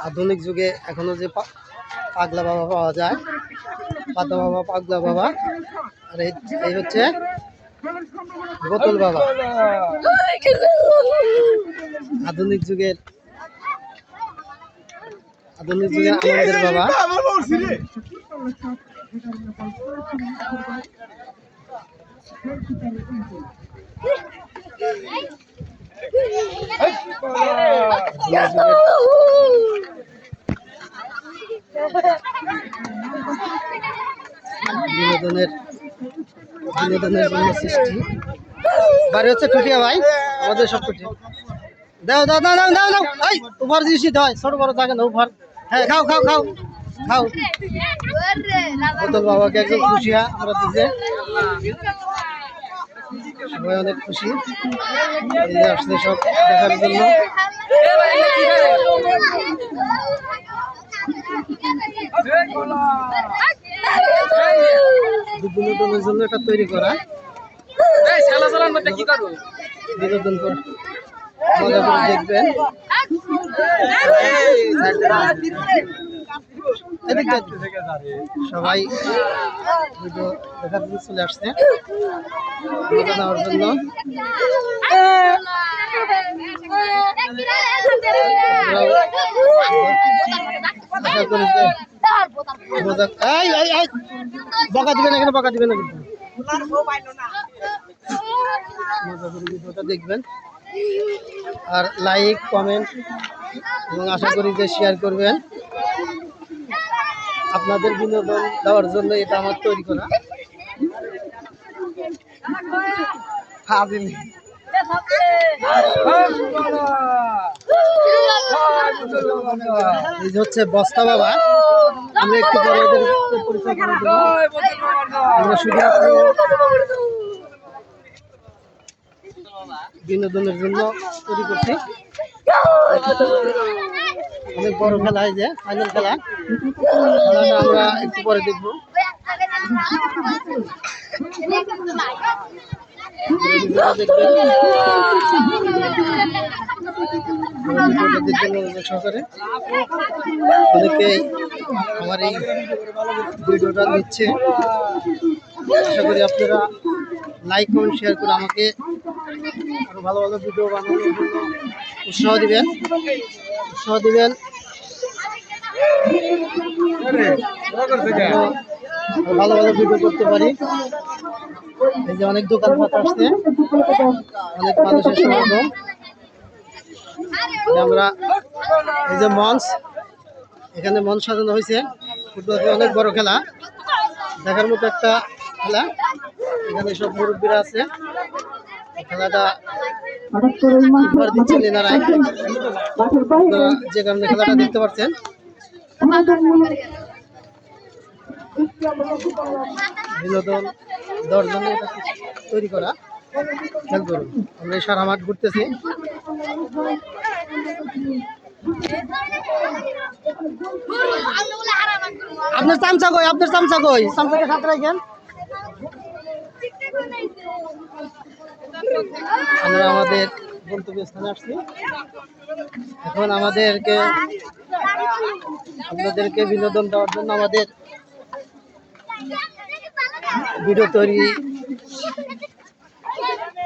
আধুনিক যুগে এখনো যে পাগলা বাবা পাওয়া যায়, পাতা বাবা, পাগলা বাবা, আর এই হচ্ছে বোতল বাবা। আধুনিক যুগের আনন্দের বাবা। বিনোদনের জন্য সৃষ্টি। বাড়ি হচ্ছে টুটিয়া ভাই, আমাদের সব টুটিয়া। দাও দাও দাও দাও দাও দাও, এই উপহার দিয়েছি, হয় ছোট বড় থাকে না উপহার। হ্যাঁ খাও খাও খাও খাও। বোতল বাবাকে একদম খুশি আমরা দিতে, সবাই অনেক খুশি আসছে সব দেখার জন্য। বিনোদনের জন্য এটা তৈরি করা, বিনোদন করে মজা করে দেখবেন। সবাই ভিডিও দেখার জন্য চলে আসছে মজা নেওয়ার জন্য। বকা দিবেন এখানে, বকা দিবেন না কিন্তু মজা করে ভিডিওটা দেখবেন। আর লাইক কমেন্ট এবং আশা করি যে শেয়ার করবেন। আপনাদের বিনোদন দেওয়ার জন্য এটা আমার তৈরি করা। এই যে হচ্ছে বস্তা বাবা, আমরা একটু পরে এদের পরিচয় করে দেব। আমরা শুধুমাত্র বিনোদনের জন্য তৈরি করছি। অনেক বড় খেলা, এই যে ফাইনাল খেলাটা আমরা একটু পরে দেখবো। সহকারে অনেকেই আমার এই ভিডিওটা নিচ্ছে, আশা করি আপনারা লাইক কমেন্ট শেয়ার করে আমাকে আরো ভালো ভালো ভিডিও বানানোর জন্য উৎসাহ দিবেন। ভালো ভালো ভিডিও করতে পারি। এই যে অনেক দোকানপাট আসছে, অনেক মানুষের সমাগম। আমরা এই যে মঞ্চ, এখানে মঞ্চ সাজানো হয়েছে। ফুটবল অনেক বড় খেলা, দেখার মতো একটা খেলা। এখানে সব মুরব্বীরা আছে। খেলাটা দিচ্ছেন এনারাই, যে কারণে খেলাটা দেখতে পাচ্ছেন। বিনোদন দেওয়ার জন্য এটা তৈরি করা। খেয়াল করুন, আমরা সারা মাঠ ঘুরতেছি। আপনার চামচা কই? চামচাকে সাথে রাখেন। আমরা আমাদের গন্তব্যস্থানে আসছি। এখন আপনাদেরকে বিনোদন দেওয়ার জন্য আমাদের ভিডিও তৈরি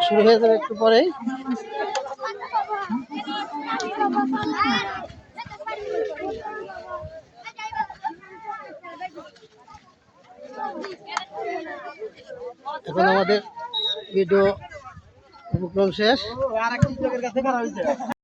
শুরু হয়ে যাবে একটু পরেই। এখন আমাদের ভিডিও উপক্রম শেষ।